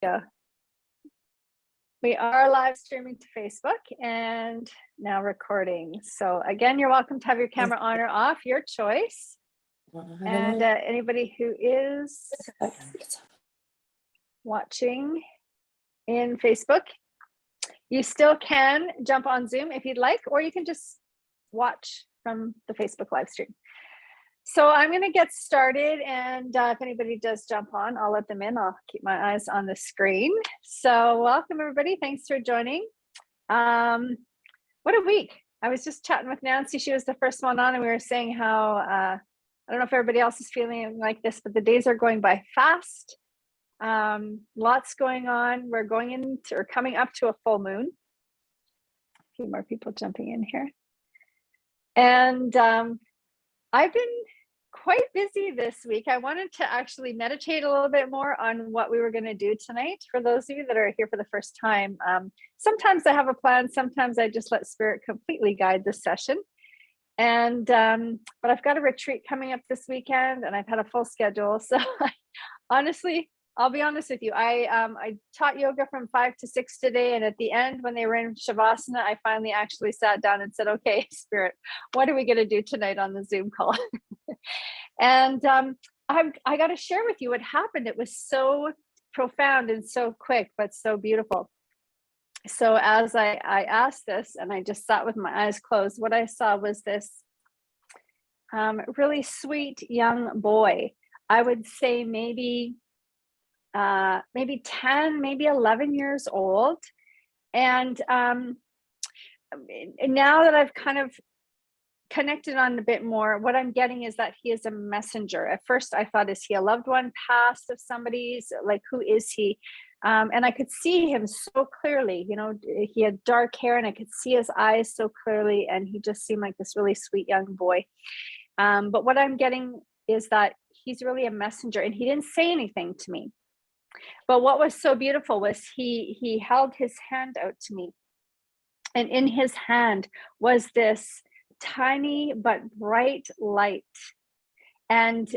go. We are live streaming to Facebook and now recording. So again, you're welcome to have your camera on or off, your choice. And anybody who is watching in Facebook, you still can jump on Zoom if you'd like, or you can just watch from the Facebook live stream. So I'm going to get started, and if anybody does jump on, I'll let them in. I'll keep my eyes on the screen. So welcome, everybody. Thanks for joining. What a week. I was just chatting with Nancy. She was the first one on, and we were saying how, I don't know if everybody else is feeling like this, but the days are going by fast. Lots going on. We're going into or coming up to a full moon. A few more people jumping in here. And I've been quite busy this week. I wanted to actually meditate a little bit more on what we were going to do tonight. For those of you that are here for the first time, sometimes I have a plan. Sometimes I just let Spirit completely guide the session. And but I've got a retreat coming up this weekend, and I've had a full schedule. So honestly, I'll be honest with you. I taught yoga from 5 to 6 today, and at the end, when they were in Shavasana, I finally actually sat down and said, "Okay, Spirit, what are we going to do tonight on the Zoom call?" And I got to share with you what happened. It was so profound and so quick, but so beautiful. So as I asked this, and I just sat with my eyes closed, what I saw was this really sweet young boy. I would say maybe 10, maybe 11 years old. And now that I've kind of connected on a bit more, what I'm getting is that he is a messenger. At first I thought, is he a loved one past of somebody's? Like, who is he? And I could see him so clearly. You know, he had dark hair, and I could see his eyes so clearly, and he just seemed like this really sweet young boy. But what I'm getting is that he's really a messenger, and he didn't say anything to me. But what was so beautiful was he held his hand out to me, and in his hand was this tiny but bright light, and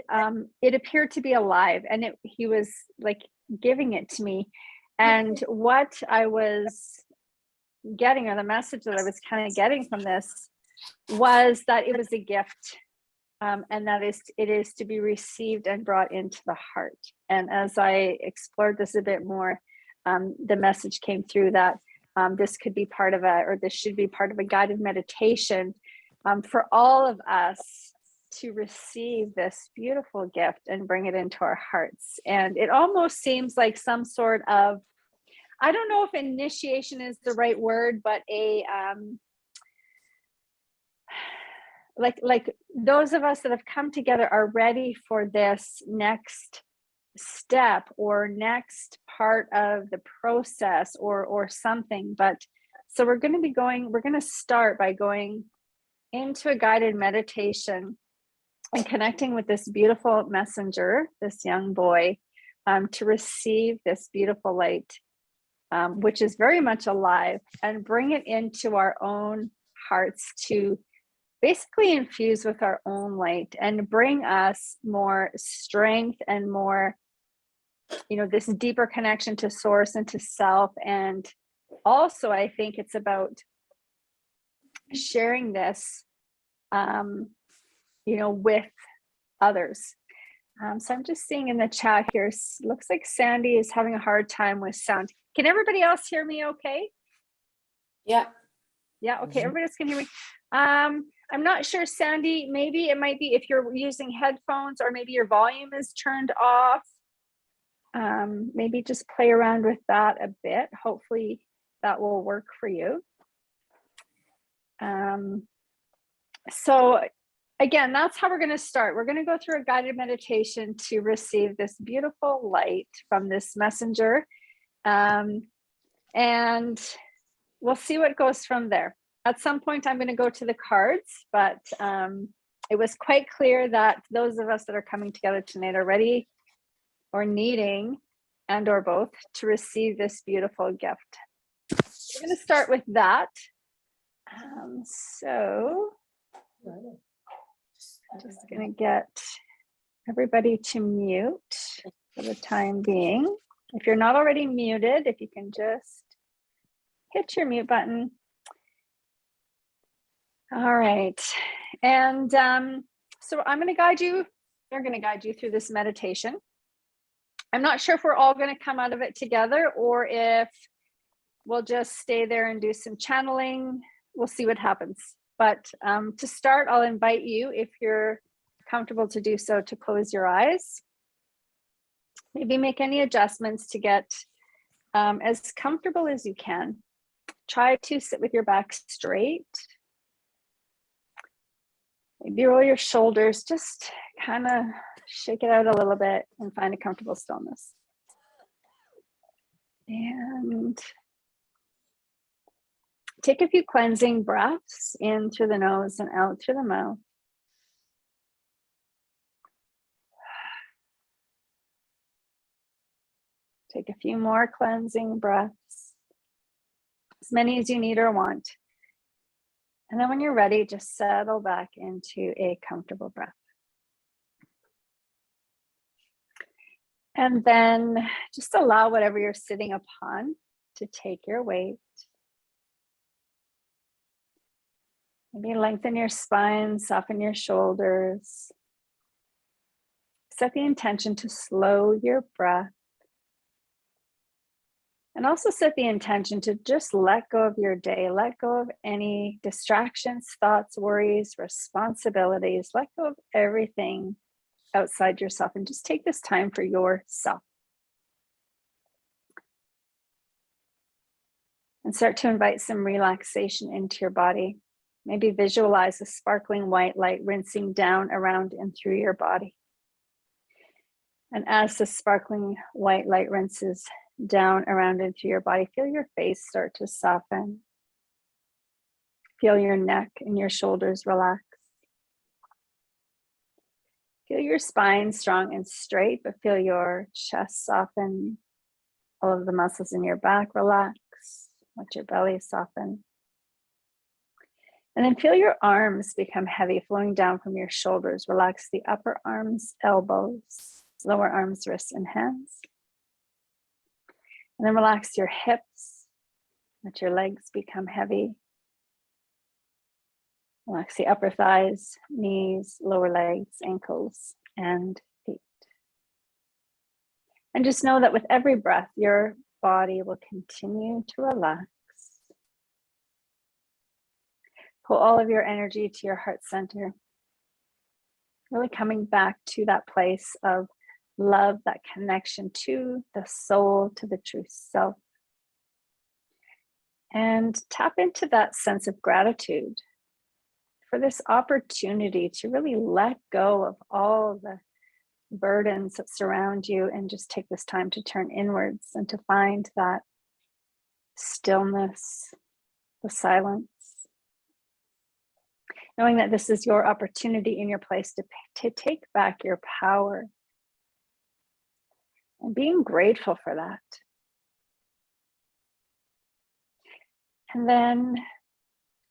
it appeared to be alive, and he was like giving it to me. And what I was getting, or the message that I was kind of getting from this, was that it was a gift. And that it is to be received and brought into the heart. And as I explored this a bit more, the message came through that this could be part of this should be part of a guided meditation for all of us to receive this beautiful gift and bring it into our hearts. And it almost seems like some sort of, I don't know if initiation is the right word, but like those of us that have come together are ready for this next step or next part of the process or something. But so we're going to start by going into a guided meditation and connecting with this beautiful messenger, this young boy, to receive this beautiful light, which is very much alive, and bring it into our own hearts to basically infuse with our own light and bring us more strength and more, this deeper connection to source and to self. And also, I think it's about sharing this, with others. So I'm just seeing in the chat here, looks like Sandy is having a hard time with sound. Can everybody else hear me okay? Yeah. Yeah, okay, everybody else can hear me. I'm not sure, Sandy, maybe it might be if you're using headphones, or maybe your volume is turned off. Maybe just play around with that a bit. Hopefully that will work for you. So again, that's how we're going to start. We're going to go through a guided meditation to receive this beautiful light from this messenger. And we'll see what goes from there. At some point, I'm going to go to the cards, but it was quite clear that those of us that are coming together tonight are ready or needing, and or both, to receive this beautiful gift. We're going to start with that. So I'm just going to get everybody to mute for the time being. If you're not already muted, if you can just hit your mute button. All right. And so I'm going to guide you. They're going to guide you through this meditation. I'm not sure if we're all going to come out of it together or if we'll just stay there and do some channeling. We'll see what happens. But to start, I'll invite you, if you're comfortable to do so, to close your eyes. Maybe make any adjustments to get as comfortable as you can. Try to sit with your back straight. Maybe roll your shoulders, just kind of shake it out a little bit and find a comfortable stillness. And take a few cleansing breaths in through the nose and out through the mouth. Take a few more cleansing breaths, as many as you need or want. And then when you're ready, just settle back into a comfortable breath. And then just allow whatever you're sitting upon to take your weight. Maybe lengthen your spine, soften your shoulders. Set the intention to slow your breath. And also set the intention to just let go of your day, let go of any distractions, thoughts, worries, responsibilities, let go of everything outside yourself and just take this time for yourself. And start to invite some relaxation into your body. Maybe visualize a sparkling white light rinsing down, around, and through your body. And as the sparkling white light rinses down, around, and through your body, feel your face start to soften. Feel your neck and your shoulders relax. Feel your spine strong and straight, but feel your chest soften. All of the muscles in your back relax. Let your belly soften. And then feel your arms become heavy, flowing down from your shoulders. Relax the upper arms, elbows, lower arms, wrists, and hands. And then relax your hips. Let your legs become heavy. Relax the upper thighs, knees, lower legs, ankles, and feet. And just know that with every breath, your body will continue to relax. Pull all of your energy to your heart center. Really coming back to that place of love, that connection to the soul, to the true self. And tap into that sense of gratitude for this opportunity to really let go of all the burdens that surround you and just take this time to turn inwards and to find that stillness, the silence. Knowing that this is your opportunity in your place to take back your power. And being grateful for that. And then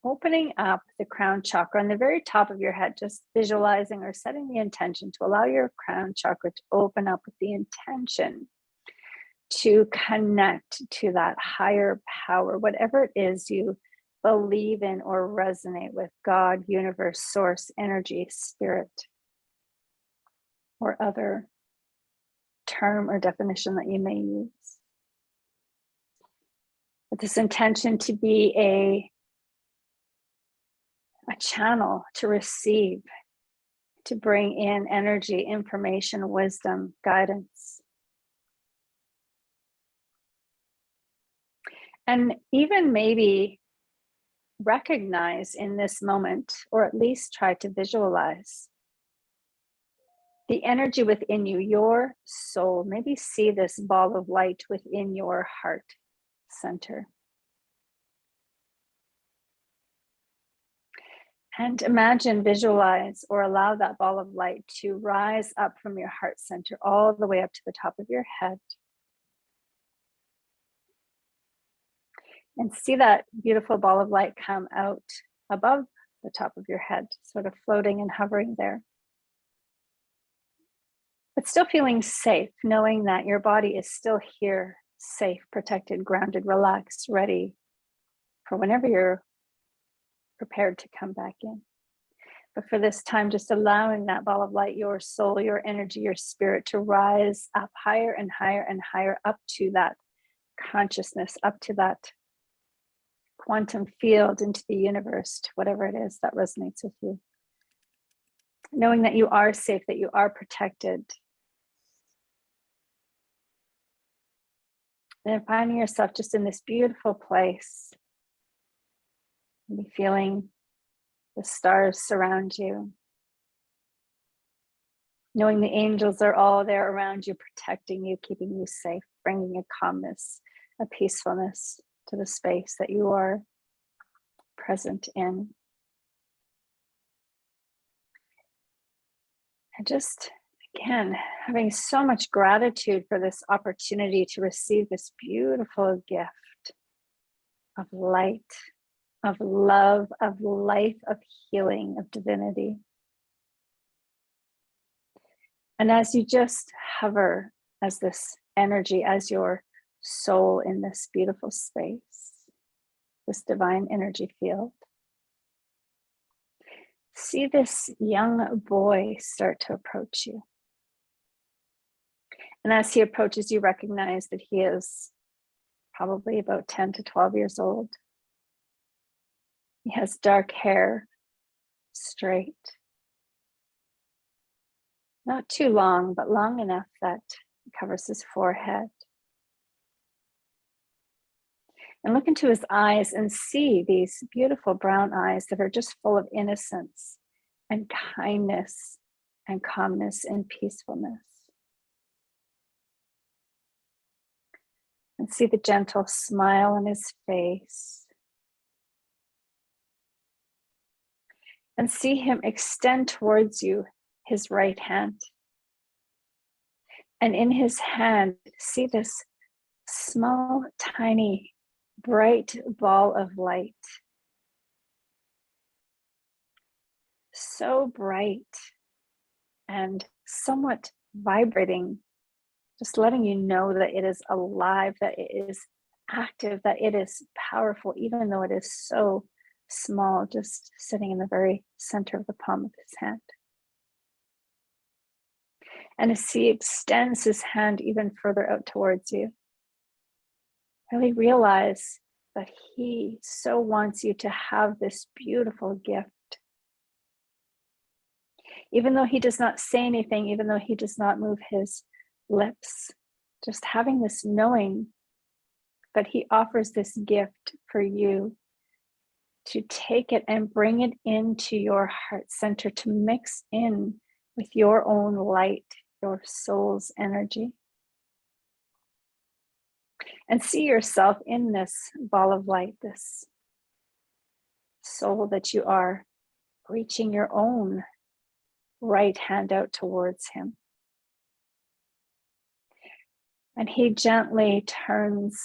opening up the crown chakra on the very top of your head, just visualizing or setting the intention to allow your crown chakra to open up with the intention to connect to that higher power, whatever it is you believe in or resonate with, God, universe, source, energy, spirit, or other term or definition that you may use. With this intention to be a channel to receive, to bring in energy, information, wisdom, guidance. And even maybe recognize in this moment, or at least try to visualize the energy within you, your soul. Maybe see this ball of light within your heart center. And imagine, visualize, or allow that ball of light to rise up from your heart center all the way up to the top of your head. And see that beautiful ball of light come out above the top of your head, sort of floating and hovering there. but still feeling safe, knowing that your body is still here, safe, protected, grounded, relaxed, ready for whenever you're prepared to come back in. But for this time, just allowing that ball of light, your soul, your energy, your spirit to rise up higher and higher and higher, up to that consciousness, up to that quantum field, into the universe, to whatever it is that resonates with you. Knowing that you are safe, that you are protected. And then finding yourself just in this beautiful place. Maybe feeling the stars surround you. Knowing the angels are all there around you, protecting you, keeping you safe, bringing a calmness, a peacefulness to the space that you are present in. And just, again, having so much gratitude for this opportunity to receive this beautiful gift of light, of love, of life, of healing, of divinity. And as you just hover as this energy, as your soul in this beautiful space, this divine energy field, see this young boy start to approach you. And as he approaches, you recognize that he is probably about 10 to 12 years old. He has dark hair, straight. Not too long, but long enough that it covers his forehead. And look into his eyes and see these beautiful brown eyes that are just full of innocence and kindness and calmness and peacefulness. And see the gentle smile on his face. And see him extend towards you his right hand. And in his hand, see this small, tiny, bright ball of light. So bright and somewhat vibrating, just letting you know that it is alive, that it is active, that it is powerful, even though it is so small, just sitting in the very center of the palm of his hand. And as he extends his hand even further out towards you, really realize that he so wants you to have this beautiful gift. Even though he does not say anything, even though he does not move his lips, just having this knowing that he offers this gift for you to take it and bring it into your heart center, to mix in with your own light, your soul's energy. And see yourself in this ball of light, this soul that you are, reaching your own right hand out towards him. And he gently turns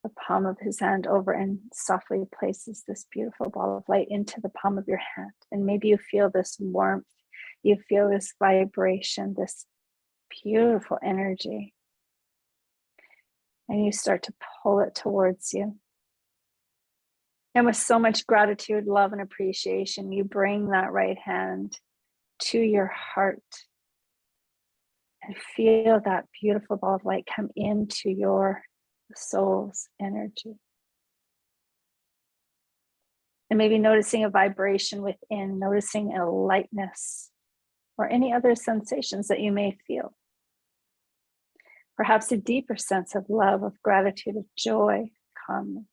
the palm of his hand over and softly places this beautiful ball of light into the palm of your hand. And maybe you feel this warmth, you feel this vibration, this beautiful energy. And you start to pull it towards you. And with so much gratitude, love, and appreciation, you bring that right hand to your heart and feel that beautiful ball of light come into your soul's energy. And maybe noticing a vibration within, noticing a lightness or any other sensations that you may feel. Perhaps a deeper sense of love, of gratitude, of joy, calmness.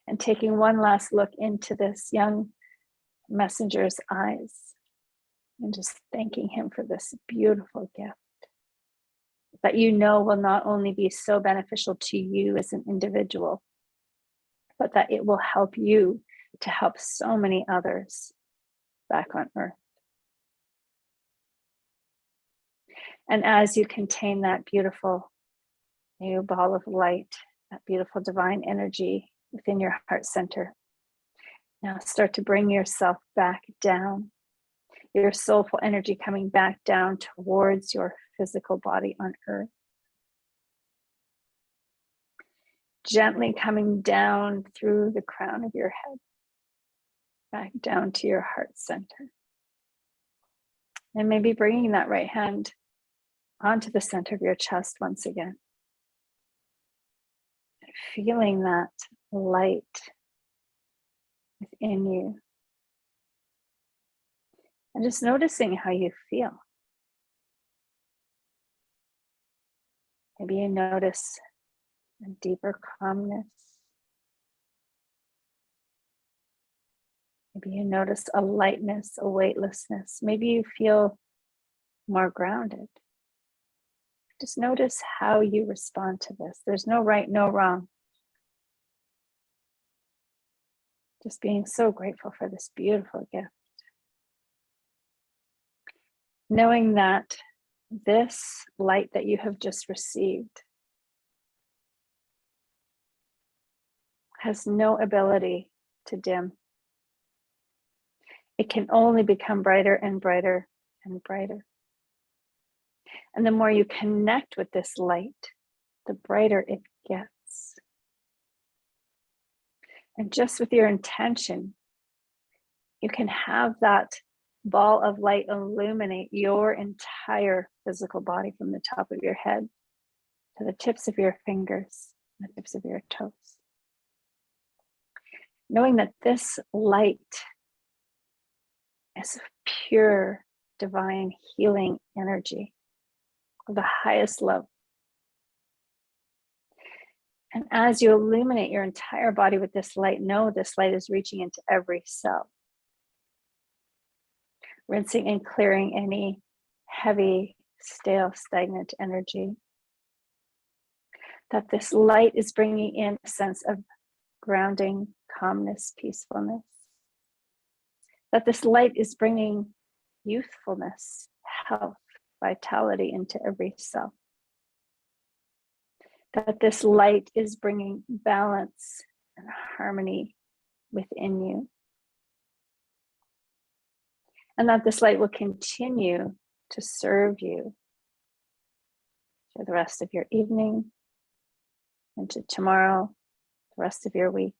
And taking one last look into this young messenger's eyes and just thanking him for this beautiful gift that you know will not only be so beneficial to you as an individual, but that it will help you to help so many others back on earth. And as you contain that beautiful new ball of light, that beautiful divine energy within your heart center, now start to bring yourself back down your soulful energy coming back down towards your physical body on earth. Gently coming down through the crown of your head, back down to your heart center. And maybe bringing that right hand onto the center of your chest once again. Feeling that light within you. And just noticing how you feel. Maybe you notice a deeper calmness. Maybe you notice a lightness, a weightlessness. Maybe you feel more grounded. Just notice how you respond to this. There's no right, no wrong. Just being so grateful for this beautiful gift. Knowing that this light that you have just received has no ability to dim. It can only become brighter and brighter and brighter. And the more you connect with this light, the brighter it gets. And just with your intention, you can have that ball of light illuminate your entire physical body from the top of your head to the tips of your fingers, the tips of your toes. Knowing that this light is pure, divine, healing energy of the highest love. And as you illuminate your entire body with this light, know this light is reaching into every cell, rinsing and clearing any heavy, stale, stagnant energy. That this light is bringing in a sense of grounding, calmness, peacefulness. That this light is bringing youthfulness, health, vitality into every cell. That this light is bringing balance and harmony within you. And that this light will continue to serve you for the rest of your evening, into tomorrow, the rest of your week.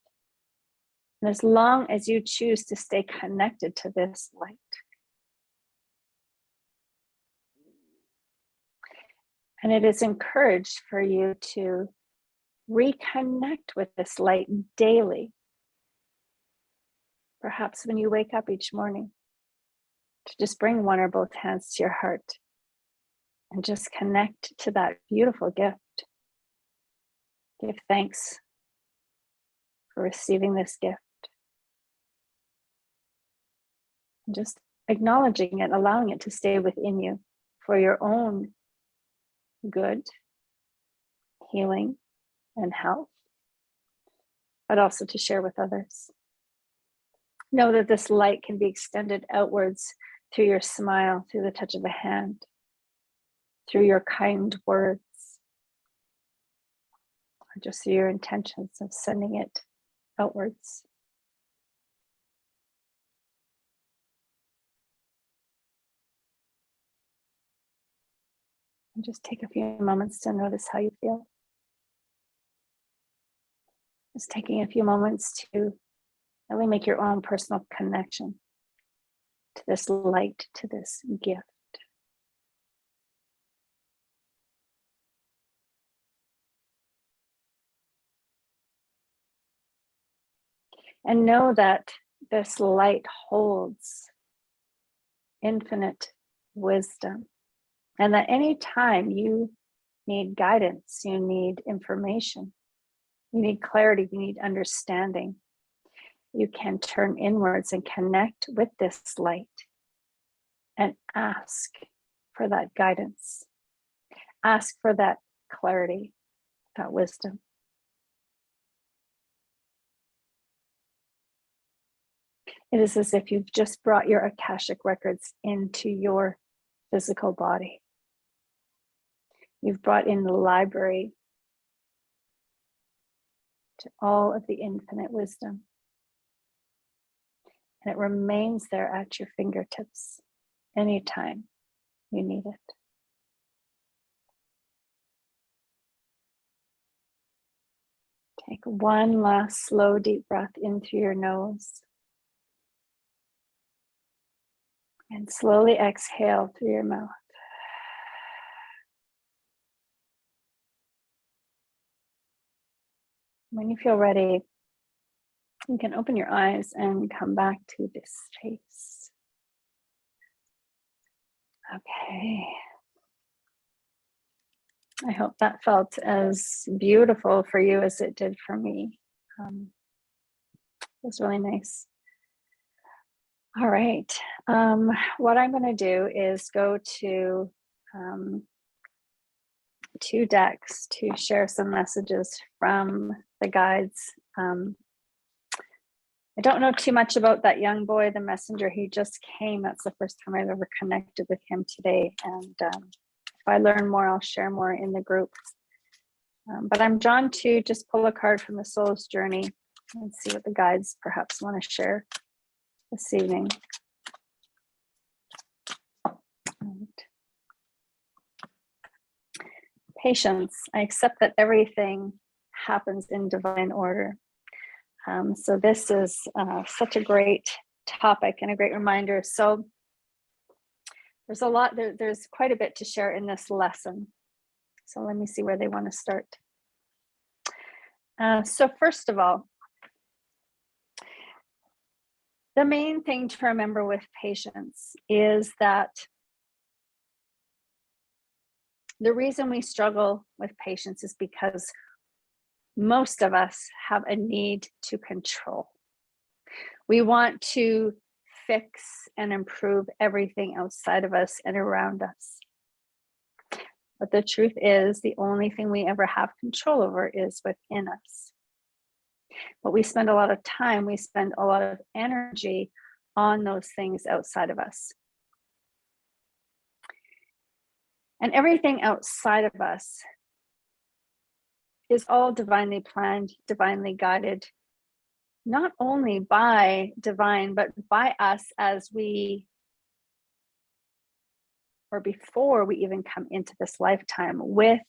And as long as you choose to stay connected to this light. And it is encouraged for you to reconnect with this light daily. Perhaps when you wake up each morning, to just bring one or both hands to your heart and just connect to that beautiful gift. Give thanks for receiving this gift. And just acknowledging it, allowing it to stay within you for your own good, healing, and health, but also to share with others. Know that this light can be extended outwards through your smile, through the touch of a hand, through your kind words, or just through your intentions of sending it outwards. And just take a few moments to notice how you feel. Just taking a few moments to really make your own personal connection to this light, to this gift. And know that this light holds infinite wisdom. And that any time you need guidance, you need information, you need clarity, you need understanding, you can turn inwards and connect with this light and ask for that guidance. Ask for that clarity, that wisdom. It is as if you've just brought your Akashic records into your physical body. You've brought in the library to all of the infinite wisdom. And it remains there at your fingertips. anytime you need it. Take one last slow, deep breath in through your nose. And slowly exhale through your mouth. When you feel ready, you can open your eyes and come back to this space. Okay. I hope that felt as beautiful for you as it did for me. It was really nice. All right. What I'm going to do is go to 2 decks to share some messages from the guides. I don't know too much about that young boy, the messenger. He just came. That's the first time I've ever connected with him today. And if I learn more, I'll share more in the group. But I'm drawn to just pull a card from the soul's journey and see what the guides perhaps want to share this evening. Patience. I accept that everything happens in divine order. So this is such a great topic and a great reminder. So there's a lot, there's quite a bit to share in this lesson. So let me see where they want to start. So first of all, the main thing to remember with patience is that the reason we struggle with patience is because most of us have a need to control. We want to fix and improve everything outside of us and around us. But the truth is, the only thing we ever have control over is within us. But we spend a lot of time, we spend a lot of energy on those things outside of us. And everything outside of us is all divinely planned, divinely guided, not only by divine, but by us as we, or before we even come into this lifetime, with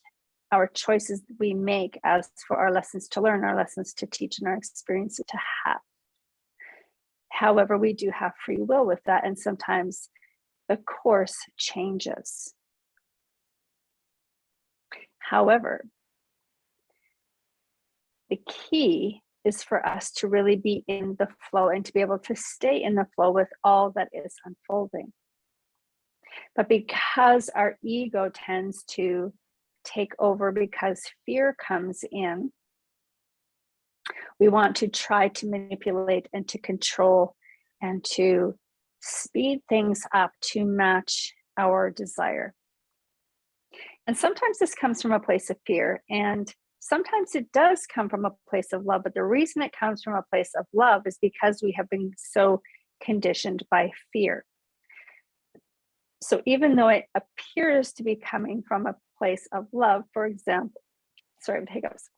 our choices that we make as for our lessons to learn, our lessons to teach, and our experiences to have. However, we do have free will with that, and sometimes the course changes. However, the key is for us to really be in the flow and to be able to stay in the flow with all that is unfolding. But because our ego tends to take over, because fear comes in, we want to try to manipulate and to control and to speed things up to match our desire. And sometimes this comes from a place of fear, and sometimes it does come from a place of love. But the reason it comes from a place of love is because we have been so conditioned by fear. So even though it appears to be coming from a place of love, for example, sorry, hiccups,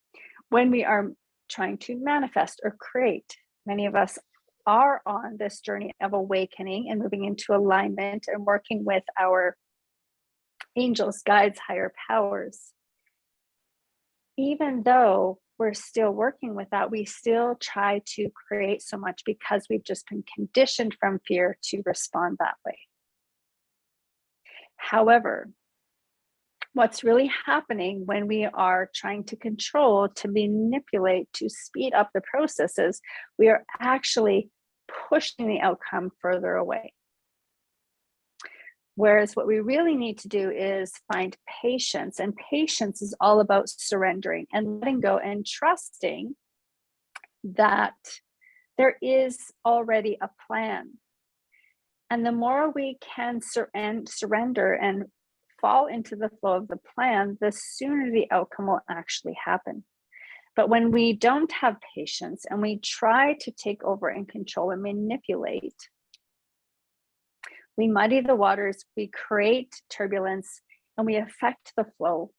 when we are trying to manifest or create, many of us are on this journey of awakening and moving into alignment and working with our angels, guides, higher powers. Even though we're still working with that, we still try to create so much because we've just been conditioned from fear to respond that way. However, what's really happening when we are trying to control, to manipulate, to speed up the processes, we are actually pushing the outcome further away. Whereas what we really need to do is find patience, and patience is all about surrendering and letting go and trusting that there is already a plan. And the more we can surrender and fall into the flow of the plan, the sooner the outcome will actually happen. But when we don't have patience and we try to take over and control and manipulate, we muddy the waters, we create turbulence, and we affect the flow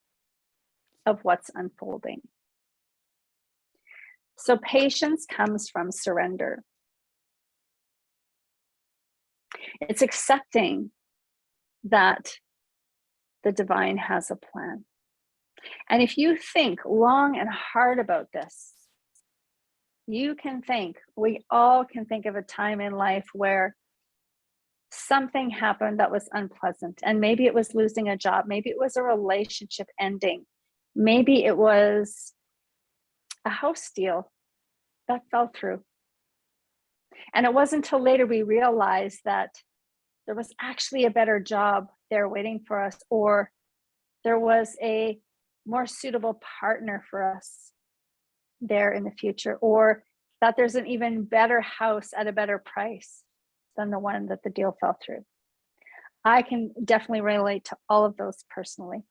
of what's unfolding. So patience comes from surrender. It's accepting that the divine has a plan. And if you think long and hard about this, you can think, we all can think of a time in life where something happened that was unpleasant. And maybe it was losing a job. Maybe it was a relationship ending. Maybe it was a house deal that fell through. And it wasn't until later we realized that there was actually a better job there waiting for us, or there was a more suitable partner for us there in the future, or that there's an even better house at a better price than the one that the deal fell through. I can definitely relate to all of those personally.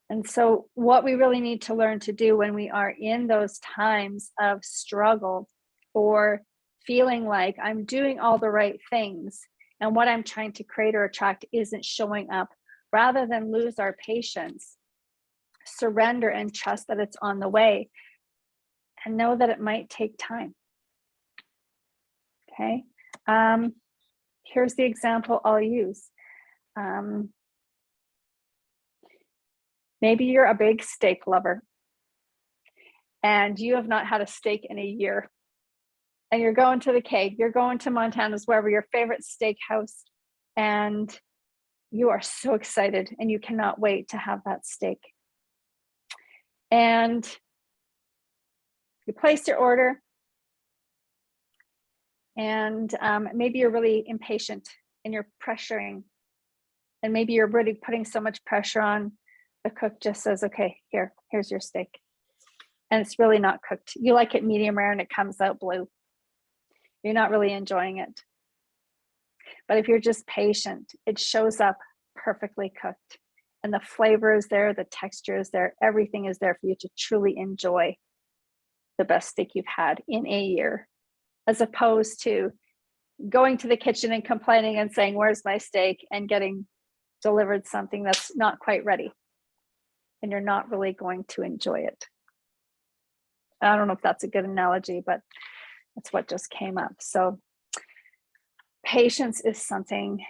And so what we really need to learn to do when we are in those times of struggle, or feeling like I'm doing all the right things and what I'm trying to create or attract isn't showing up, rather than lose our patience, surrender and trust that it's on the way, and know that it might take time. Okay. Here's the example I'll use. Maybe you're a big steak lover and you have not had a steak in a year, and you're going to the Keg, you're going to Montana's, wherever your favorite steakhouse, and you are so excited and you cannot wait to have that steak. And you place your order, and maybe you're really impatient and you're pressuring, and maybe you're really putting so much pressure on. The cook just says, okay, here's your steak. And it's really not cooked. You like it medium rare and it comes out blue. You're not really enjoying it. But if you're just patient, it shows up perfectly cooked. And the flavor is there, the texture is there, everything is there for you to truly enjoy the best steak you've had in a year, as opposed to going to the kitchen and complaining and saying, where's my steak? And getting delivered something that's not quite ready. And you're not really going to enjoy it. I don't know if that's a good analogy, but that's what just came up. So patience is something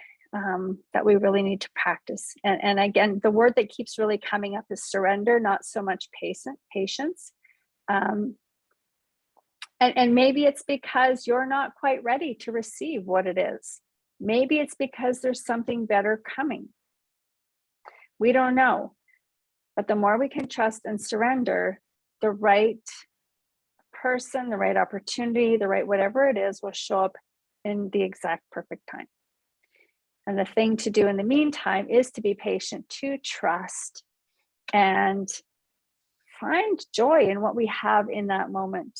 that we really need to practice. And again, the word that keeps really coming up is surrender, not so much patience. And maybe it's because you're not quite ready to receive what it is. Maybe it's because there's something better coming. We don't know. But the more we can trust and surrender, the right person, the right opportunity, the right whatever it is will show up in the exact perfect time. And the thing to do in the meantime is to be patient, to trust, and find joy in what we have in that moment.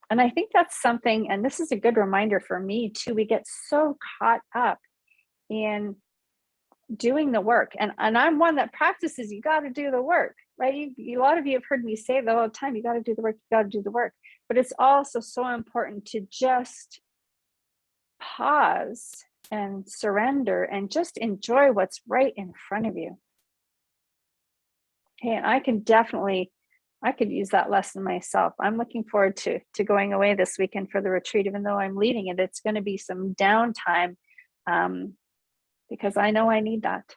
And I think that's something, and this is a good reminder for me too, we get so caught up in doing the work. And I'm one that practices, you got to do the work, right? A lot of you have heard me say that all the time, you got to do the work, you got to do the work. But it's also so important to just pause and surrender and just enjoy what's right in front of you. Okay, and I could use that lesson myself. I'm looking forward to going away this weekend for the retreat, even though I'm leading it. It's going to be some downtime, because I know I need that,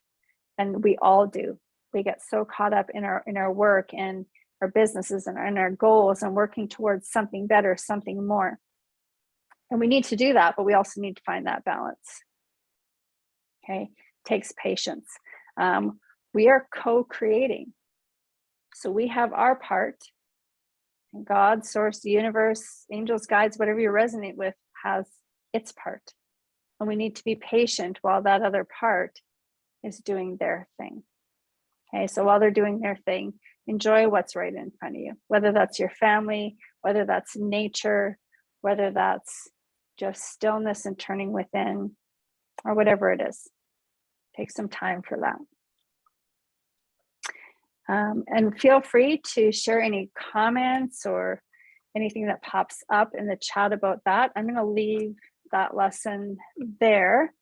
and we all do. We get so caught up in our work and our businesses and our goals and working towards something better, something more. And we need to do that, but we also need to find that balance. Okay, it takes patience. We are co-creating. So we have our part, and God, source, the universe, angels, guides, whatever you resonate with, has its part. And we need to be patient while that other part is doing their thing. Okay, so while they're doing their thing, enjoy what's right in front of you, whether that's your family, whether that's nature, whether that's just stillness and turning within, or whatever it is. Take some time for that. And feel free to share any comments or anything that pops up in the chat about that. I'm going to leave that lesson there.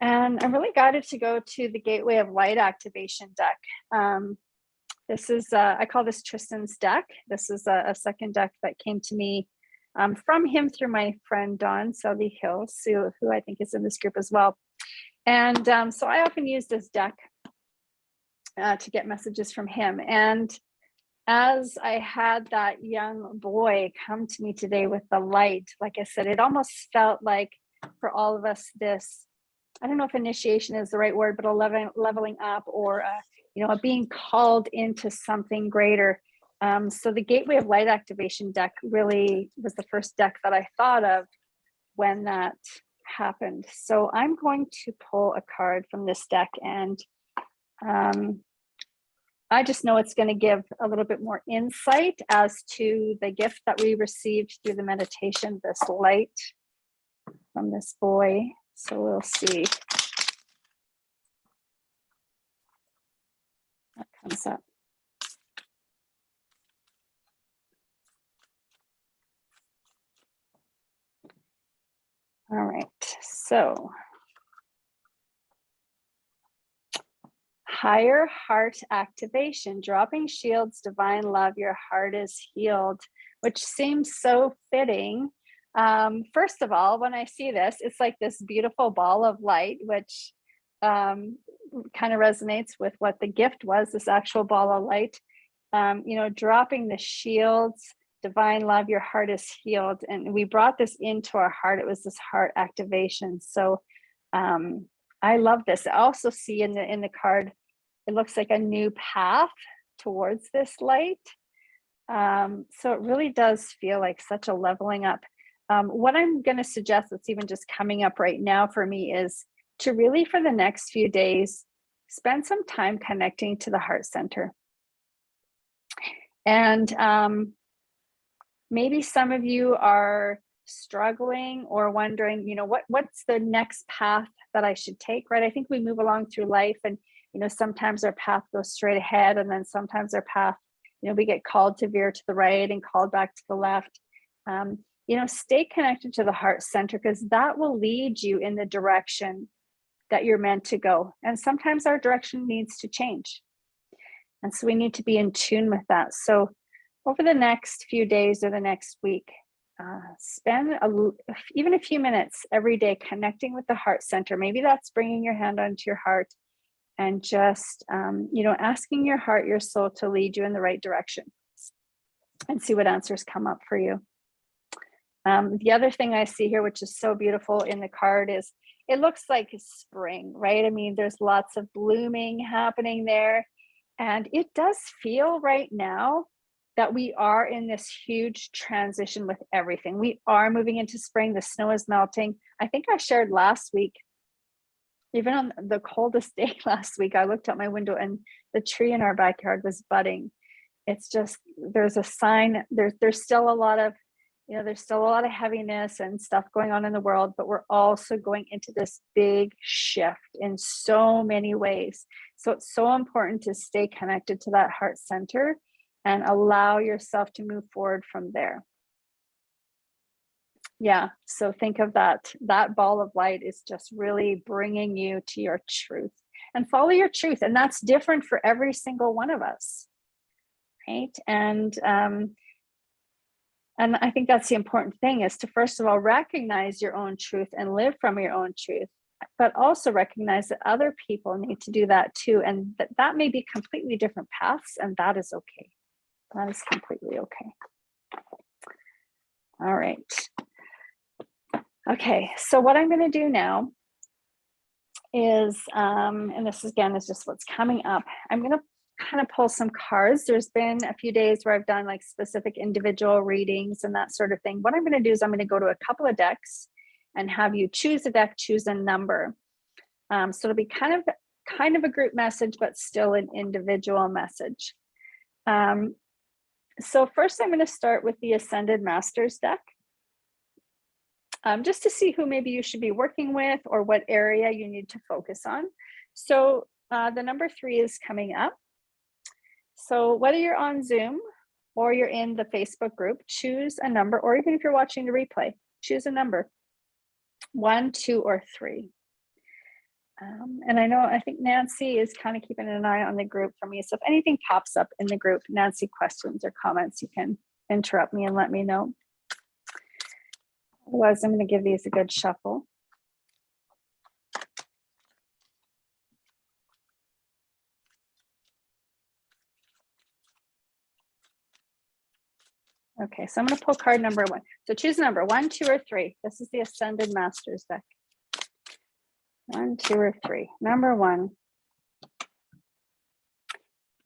And I'm really guided to go to the Gateway of Light activation deck. This is, I call this Tristan's deck. This is a second deck that came to me from him through my friend Dawn Selby Hills, who I think is in this group as well. And so I often use this deck to get messages from him. And as I had that young boy come to me today with the light, like I said, it almost felt like for all of us this, I don't know if initiation is the right word, but a leveling up, or a being called into something greater. So the Gateway of Light activation deck really was the first deck that I thought of when that happened. So I'm going to pull a card from this deck, and I just know it's going to give a little bit more insight as to the gift that we received through the meditation, this light from this boy. So we'll see what comes up. All right, so higher heart activation, dropping shields, divine love, your heart is healed, which seems so fitting. First of all, when I see this, it's like this beautiful ball of light, which kind of resonates with what the gift was, this actual ball of light. Dropping the shields, divine love, your heart is healed. And we brought this into our heart. It was this heart activation. So I love this. I also see in the card, it looks like a new path towards this light. So it really does feel like such a leveling up. What I'm going to suggest that's even just coming up right now for me is to really, for the next few days, spend some time connecting to the heart center. And maybe some of you are struggling or wondering, what's the next path that I should take, right? I think we move along through life, and sometimes our path goes straight ahead, and then sometimes our path, we get called to veer to the right and called back to the left. Stay connected to the heart center, because that will lead you in the direction that you're meant to go. And sometimes our direction needs to change. And so we need to be in tune with that. So over the next few days or the next week, spend even a few minutes every day connecting with the heart center. Maybe that's bringing your hand onto your heart and just, asking your heart, your soul, to lead you in the right direction, and see what answers come up for you. The other thing I see here, which is so beautiful in the card, is it looks like spring, right? I mean, there's lots of blooming happening there. And it does feel right now that we are in this huge transition with everything. We are moving into spring. The snow is melting. I think I shared last week, even on the coldest day last week, I looked out my window and the tree in our backyard was budding. It's just, there's a sign, there's still a lot of, there's still a lot of heaviness and stuff going on in the world, but we're also going into this big shift in so many ways. So it's so important to stay connected to that heart center and allow yourself to move forward from there. Yeah, so think of that ball of light is just really bringing you to your truth, and follow your truth. And that's different for every single one of us, right? And I think that's the important thing, is to, first of all, recognize your own truth and live from your own truth, but also recognize that other people need to do that too. And that may be completely different paths, and that is okay. That is completely okay. All right. Okay, so what I'm going to do now is, and this again is just what's coming up, I'm going to kind of pull some cards. There's been a few days where I've done like specific individual readings and that sort of thing. What I'm going to do is I'm going to go to a couple of decks and have you choose a deck, choose a number. So it'll be kind of a group message, but still an individual message. So first I'm going to start with the Ascended Masters deck. Just to see who maybe you should be working with or what area you need to focus on. So the number 3 is coming up. So whether you're on Zoom or you're in the Facebook group, choose a number, or even if you're watching the replay, choose a number, 1, 2, or 3. And I think Nancy is kind of keeping an eye on the group for me. So if anything pops up in the group, Nancy, questions or comments, you can interrupt me and let me know. Otherwise, I'm going to give these a good shuffle. Okay, so I'm going to pull card number 1. So choose number 1, 2, or 3. This is the Ascended Masters deck. 1, 2, or 3. Number 1.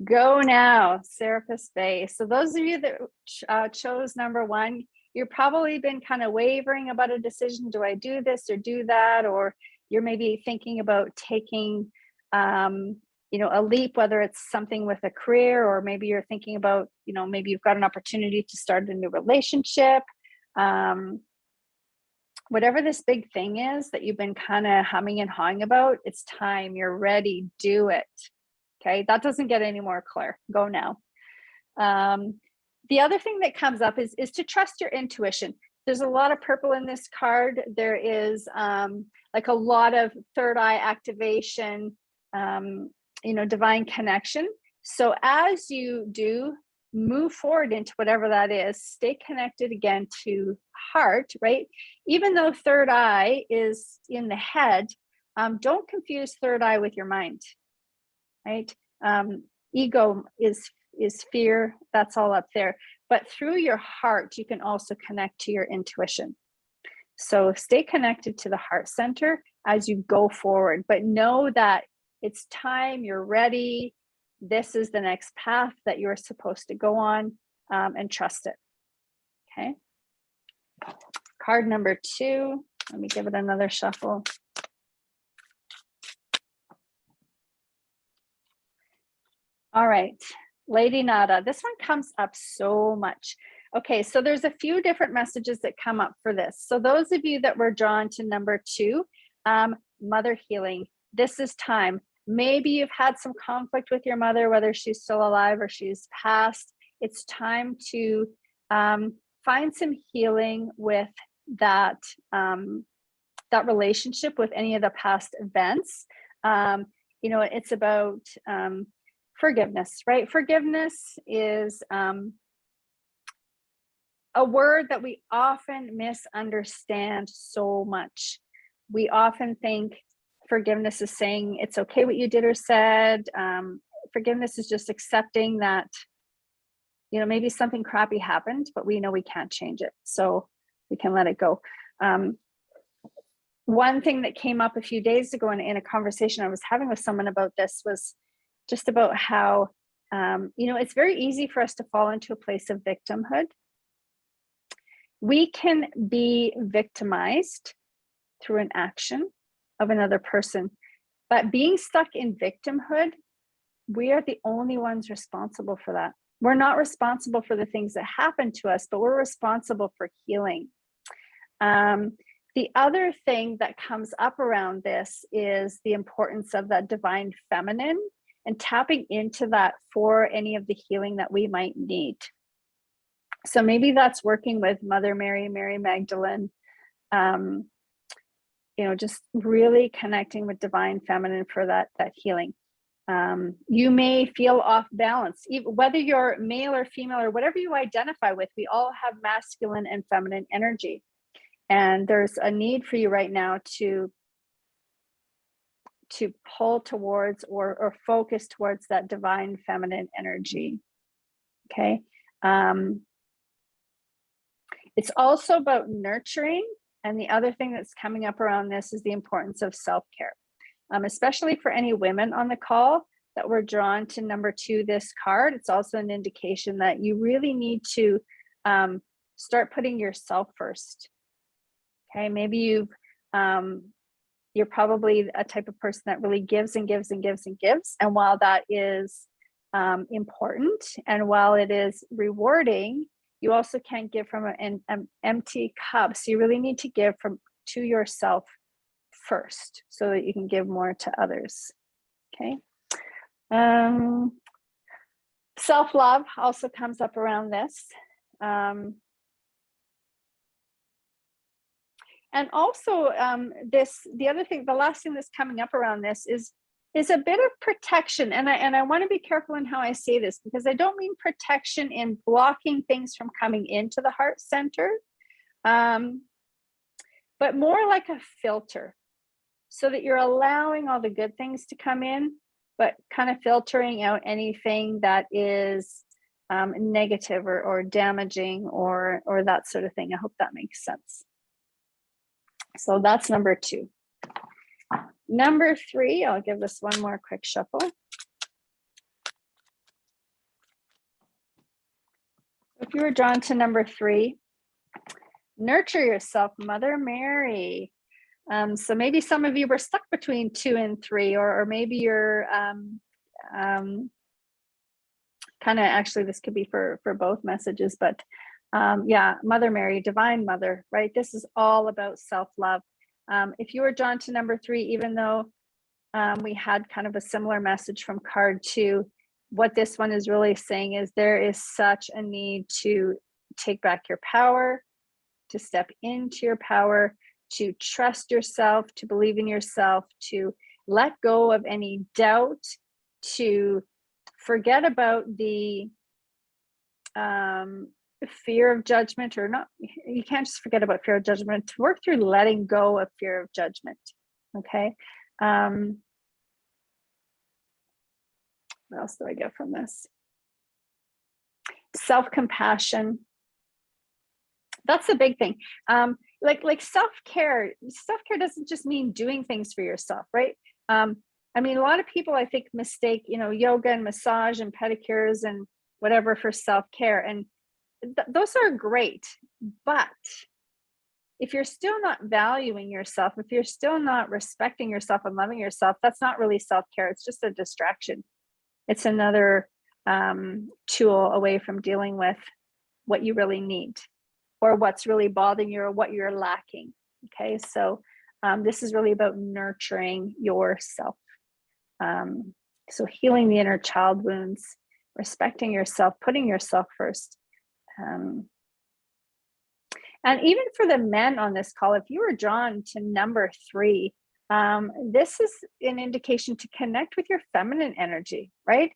Go now, Serapis Bay. So those of you that chose number 1, you've probably been kind of wavering about a decision. Do I do this or do that? Or you're maybe thinking about taking, a leap, whether it's something with a career, or maybe you're thinking about, maybe you've got an opportunity to start a new relationship. Whatever this big thing is that you've been kind of humming and hawing about, it's time. You're ready. Do it. Okay, that doesn't get any more clear. Go now. The other thing that comes up is to trust your intuition. There's a lot of purple in this card. There is like a lot of third eye activation, divine connection. So as you do move forward into whatever that is, stay connected again to heart, right? Even though third eye is in the head, don't confuse third eye with your mind. Right? Ego is fear. That's all up there. But through your heart, you can also connect to your intuition. So stay connected to the heart center as you go forward. But know that it's time. You're ready. This is the next path that you're supposed to go on, and trust it. Okay. Card number 2. Let me give it another shuffle. All right, Lady Nada, this one comes up so much. Okay, so there's a few different messages that come up for this. So those of you that were drawn to number 2, mother healing, this is time. Maybe you've had some conflict with your mother, whether she's still alive or she's passed. It's time to find some healing with that, that relationship with any of the past events. It's about forgiveness, right? Forgiveness is a word that we often misunderstand so much. We often think forgiveness is saying it's okay what you did or said. Forgiveness is just accepting that, maybe something crappy happened, but we know we can't change it. So we can let it go. One thing that came up a few days ago in a conversation I was having with someone about this was just about how, it's very easy for us to fall into a place of victimhood. We can be victimized through an action of another person, but being stuck in victimhood, we are the only ones responsible for that. We're not responsible for the things that happen to us, but we're responsible for healing. The other thing that comes up around this is the importance of that divine feminine and tapping into that for any of the healing that we might need. So maybe that's working with Mother Mary, Mary Magdalene, just really connecting with divine feminine for that healing. You may feel off balance, whether you're male or female or whatever you identify with. We all have masculine and feminine energy. And there's a need for you right now to pull towards or focus towards that divine feminine energy. Okay. It's also about nurturing. And the other thing that's coming up around this is the importance of self-care, especially for any women on the call that were drawn to number 2, this card. It's also an indication that you really need to start putting yourself first. Okay, maybe you're probably a type of person that really gives and gives and gives and gives. And while that is important and while it is rewarding, you also can't give from an empty cup. So you really need to give to yourself first so that you can give more to others. Okay. Self-love also comes up around this. And also the last thing that's coming up around this is a bit of protection. And I want to be careful in how I say this, because I don't mean protection in blocking things from coming into the heart center. but more like a filter, so that you're allowing all the good things to come in, but kind of filtering out anything that is negative or damaging or that sort of thing. I hope that makes sense. So that's number 2. Number 3, I'll give this one more quick shuffle. If you were drawn to number 3, nurture yourself, Mother Mary. So maybe some of you were stuck between 2 and 3, or maybe you're kind of, actually this could be for both messages, but yeah, Mother Mary, Divine Mother, right? This is all about self-love. If you were drawn to number 3, even though we had kind of a similar message from card 2, what this one is really saying is there is such a need to take back your power, to step into your power, to trust yourself, to believe in yourself, to let go of any doubt, to forget about the fear of judgment, or not. You can't just forget about fear of judgment, to work through letting go of fear of judgment. Okay. What else do I get from this? Self-compassion. That's the big thing. Like self-care. Self-care doesn't just mean doing things for yourself, right? I mean, a lot of people, I think, mistake, yoga and massage and pedicures and whatever for self-care. And those are great. But if you're still not valuing yourself, if you're still not respecting yourself and loving yourself, that's not really self-care. It's just a distraction. It's another tool away from dealing with what you really need, or what's really bothering you, or what you're lacking. Okay, so this is really about nurturing yourself. So healing the inner child wounds, respecting yourself, putting yourself first. And even for the men on this call, if you were drawn to number 3, this is an indication to connect with your feminine energy, right?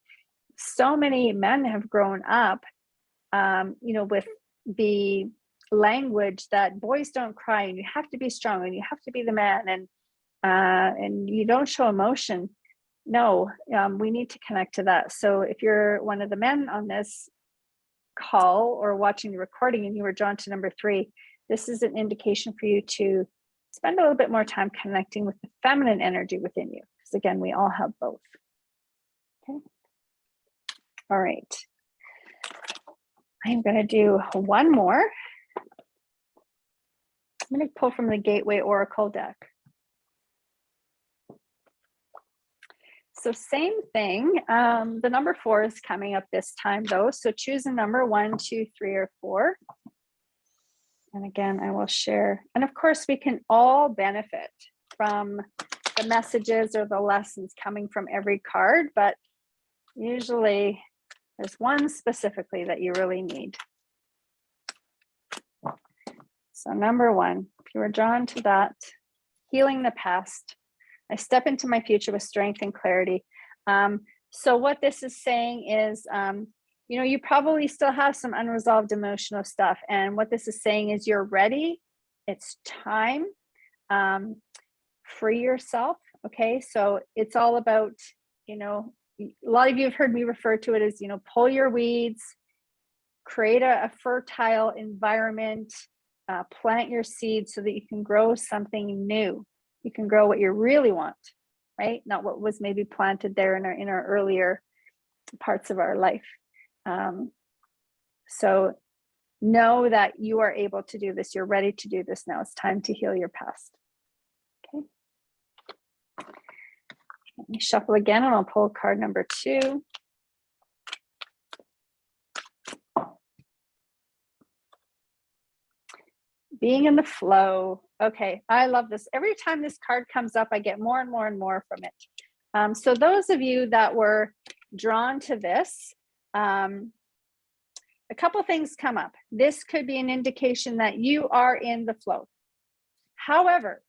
So many men have grown up, with the language that boys don't cry, and you have to be strong, and you have to be the man, and you don't show emotion. No, we need to connect to that. So if you're one of the men on this call or watching the recording and you were drawn to number 3, this is an indication for you to spend a little bit more time connecting with the feminine energy within you, because again, we all have both. Okay. All right. I'm going to do one more. I'm going to pull from the Gateway Oracle deck. So same thing. The number 4 is coming up this time though. So choose a number 1, 2, 3, or 4. And again, I will share. And of course, we can all benefit from the messages or the lessons coming from every card, but usually there's one specifically that you really need. So number 1, if you were drawn to that, healing the past, I step into my future with strength and clarity. So what this is saying is, you probably still have some unresolved emotional stuff. And what this is saying is you're ready. It's time. Free yourself. Okay. So it's all about, a lot of you have heard me refer to it as, pull your weeds, create a fertile environment, plant your seeds so that you can grow something new. You can grow what you really want, right? Not what was maybe planted there in our earlier parts of our life. So know that you are able to do this. You're ready to do this now. It's time to heal your past. Okay. Let me shuffle again, and I'll pull card number 2. Being in the flow. Okay, I love this. Every time this card comes up, I get more and more and more from it. So those of you that were drawn to this, a couple things come up. This could be an indication that you are in the flow. However,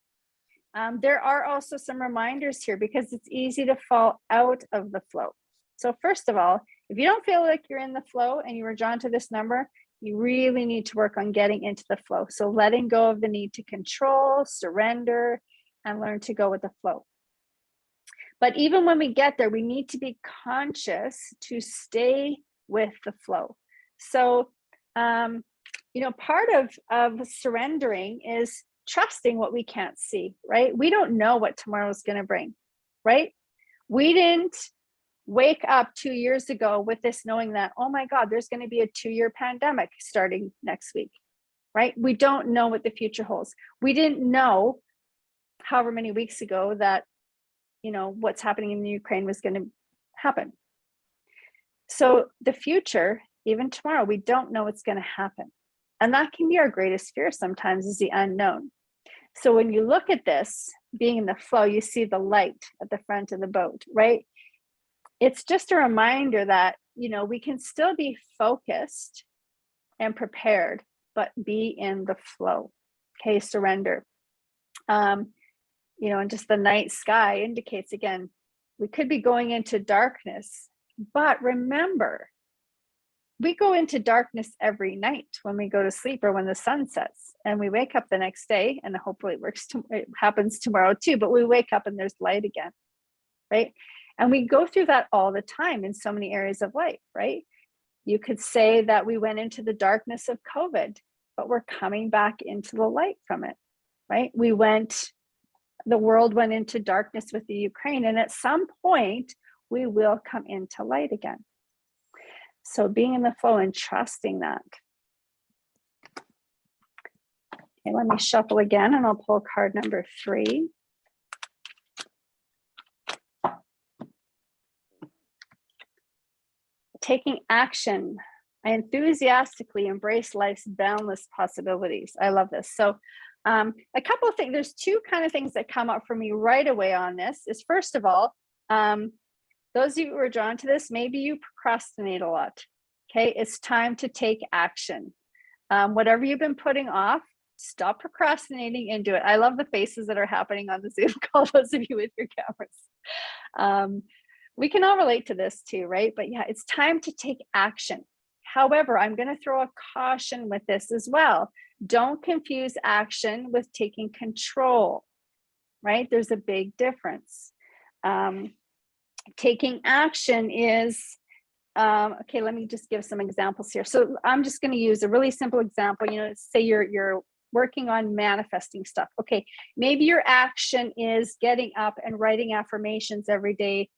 there are also some reminders here, because it's easy to fall out of the flow. So first of all, if you don't feel like you're in the flow and you were drawn to this number, You really need to work on getting into the flow. So letting go of the need to control, surrender, and learn to go with the flow. But even when we get there, we need to be conscious to stay with the flow. So, part of surrendering is trusting what we can't see, right? We don't know what tomorrow is going to bring, right? We didn't wake up 2 years ago with this knowing that, oh my God, there's going to be a 2-year pandemic starting next week, right? We don't know what the future holds. We didn't know however many weeks ago that, what's happening in the Ukraine was going to happen. So the future, even tomorrow, we don't know what's going to happen. And that can be our greatest fear sometimes, is the unknown. So when you look at this, being in the flow, you see the light at the front of the boat, right? It's just a reminder that, we can still be focused and prepared, but be in the flow. Okay, surrender. And just the night sky indicates, again, we could be going into darkness, but remember, we go into darkness every night when we go to sleep or when the sun sets, and we wake up the next day, and hopefully it happens tomorrow too, but we wake up and there's light again, right? And we go through that all the time in so many areas of life, right? You could say that we went into the darkness of COVID, but we're coming back into the light from it, right? The world went into darkness with the Ukraine, and at some point we will come into light again. So being in the flow and trusting that. Okay, let me shuffle again, and I'll pull card number 3. Taking action. I enthusiastically embrace life's boundless possibilities. I love this. So a couple of things, there's 2 kind of things that come up for me right away on this is, first of all, those of you who are drawn to this, maybe you procrastinate a lot. Okay, it's time to take action. Whatever you've been putting off, stop procrastinating and do it. I love the faces that are happening on the Zoom call, those of you with your cameras. We can all relate to this too, right? But yeah, it's time to take action. However, I'm going to throw a caution with this as well. Don't confuse action with taking control, right? There's a big difference. Taking action is, okay, let me just give some examples here. So I'm just going to use a really simple example. Say you're working on manifesting stuff. Okay, maybe your action is getting up and writing affirmations every day,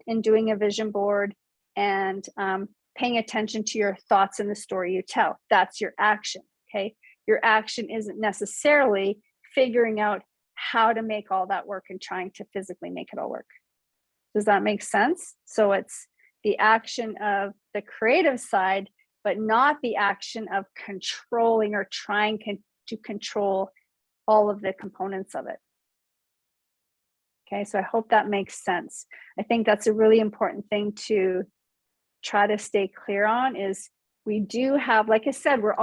and doing a vision board, and paying attention to your thoughts and the story you tell. That's your action, okay? Your action isn't necessarily figuring out how to make all that work and trying to physically make it all work. Does that make sense? So it's the action of the creative side, but not the action of controlling or trying to control all of the components of it. Okay, so I hope that makes sense. I think that's a really important thing to try to stay clear on, is we do have, like I said, we're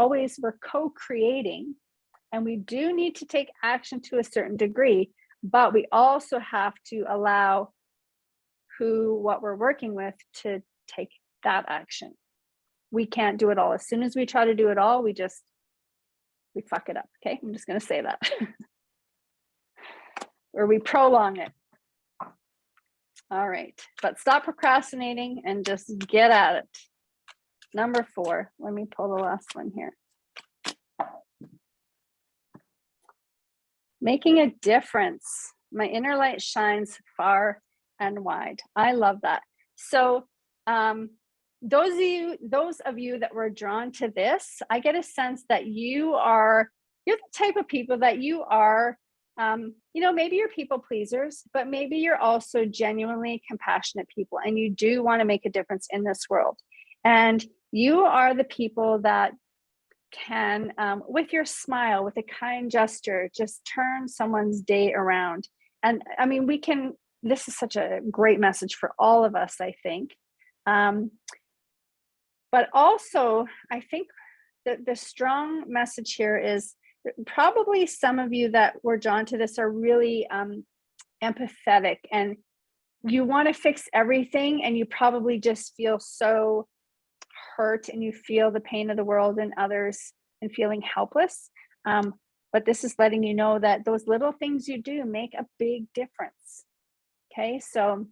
co-creating, and we do need to take action to a certain degree, but we also have to allow what we're working with to take that action. We can't do it all. As soon as we try to do it all, we fuck it up. Okay, I'm just going to say that. Or we prolong it. All right, but stop procrastinating and just get at it. Number 4, let me pull the last one here. Making a difference. My inner light shines far and wide. I love that. So those of you that were drawn to this, I get a sense that you're the type of people that you are, maybe you're people pleasers, but maybe you're also genuinely compassionate people, and you do want to make a difference in this world. And you are the people that can, with your smile, with a kind gesture, just turn someone's day around. And I mean, this is such a great message for all of us, I think. But also, I think that the strong message here is probably some of you that were drawn to this are really empathetic, and you want to fix everything, and you probably just feel so hurt and you feel the pain of the world and others and feeling helpless. But this is letting you know that those little things you do make a big difference. Okay, so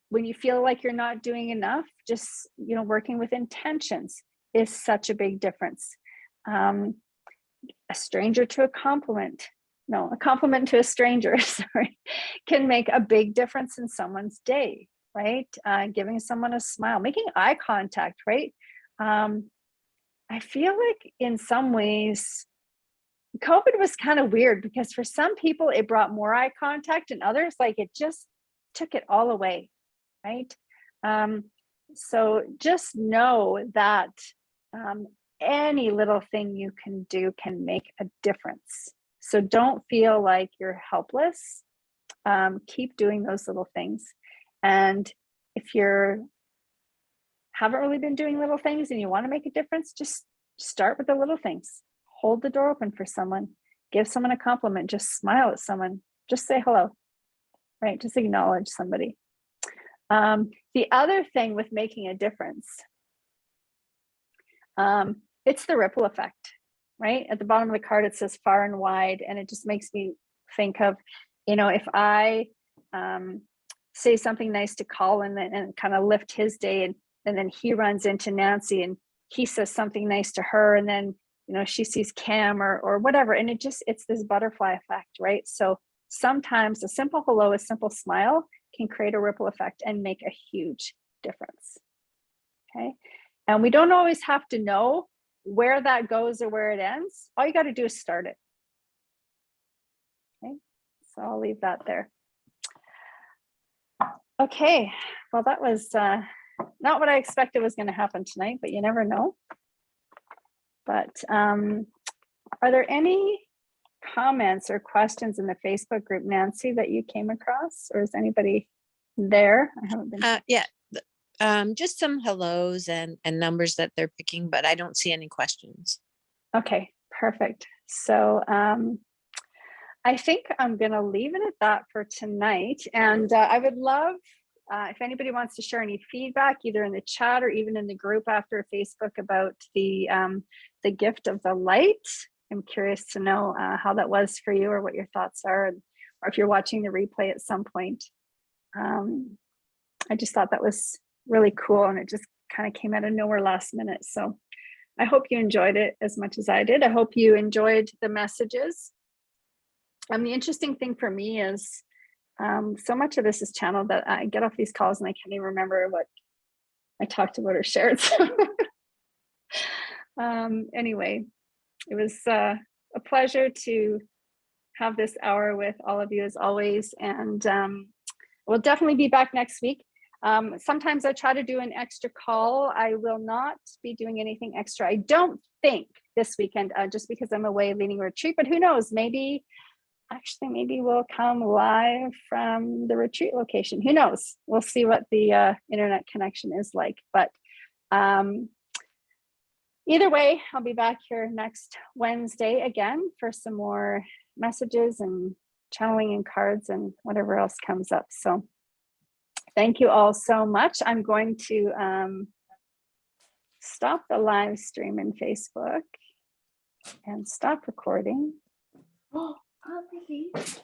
when you feel like you're not doing enough, just, you know, working with intentions is such a big difference. A stranger to a compliment, no, a compliment to a stranger, sorry, can make a big difference in someone's day, right? Giving someone a smile, making eye contact, right? I feel like in some ways, COVID was kind of weird because for some people it brought more eye contact and others, like it just took it all away, right? So just know that any little thing you can do can make a difference. So don't feel like you're helpless. Keep doing those little things. And if you haven't really been doing little things and you want to make a difference, just start with the little things. Hold the door open for someone, give someone a compliment, just smile at someone, just say hello, right? Just acknowledge somebody. The other thing with making a difference, it's the ripple effect, right? At the bottom of the card, it says far and wide, and it just makes me think of, you know, if I say something nice to Colin and kind of lift his day, and then he runs into Nancy and he says something nice to her, and then, you know, she sees Cam or whatever, and it's this butterfly effect, right? So sometimes a simple hello, a simple smile can create a ripple effect and make a huge difference. Okay, and we don't always have to know where that goes or where it ends. All you got to do is start it. Okay, so I'll leave that there. Okay, well, that was not what I expected was going to happen tonight, but you never know. But are there any comments or questions in the Facebook group, Nancy, that you came across, or is anybody there? I haven't been. Yeah, just some hellos and numbers that they're picking, but I don't see any questions. Okay, perfect. So I think I'm going to leave it at that for tonight. And I would love if anybody wants to share any feedback, either in the chat or even in the group after Facebook, about the gift of the light. I'm curious to know how that was for you, or what your thoughts are, or if you're watching the replay at some point. I just thought that was really cool, and it just kind of came out of nowhere last minute. So I hope you enjoyed it as much as I did. I hope you enjoyed the messages. The interesting thing for me is so much of this is channeled that I get off these calls and I can't even remember what I talked about or shared. So anyway, it was a pleasure to have this hour with all of you as always. And we'll definitely be back next week. Sometimes I try to do an extra call. I will not be doing anything extra, I don't think, this weekend, just because I'm away leading a retreat. But who knows, maybe we'll come live from the retreat location. Who knows? We'll see what the internet connection is like. But either way, I'll be back here next Wednesday again for some more messages and channeling and cards and whatever else comes up. So thank you all so much. I'm going to stop the live stream in Facebook and stop recording. Oh,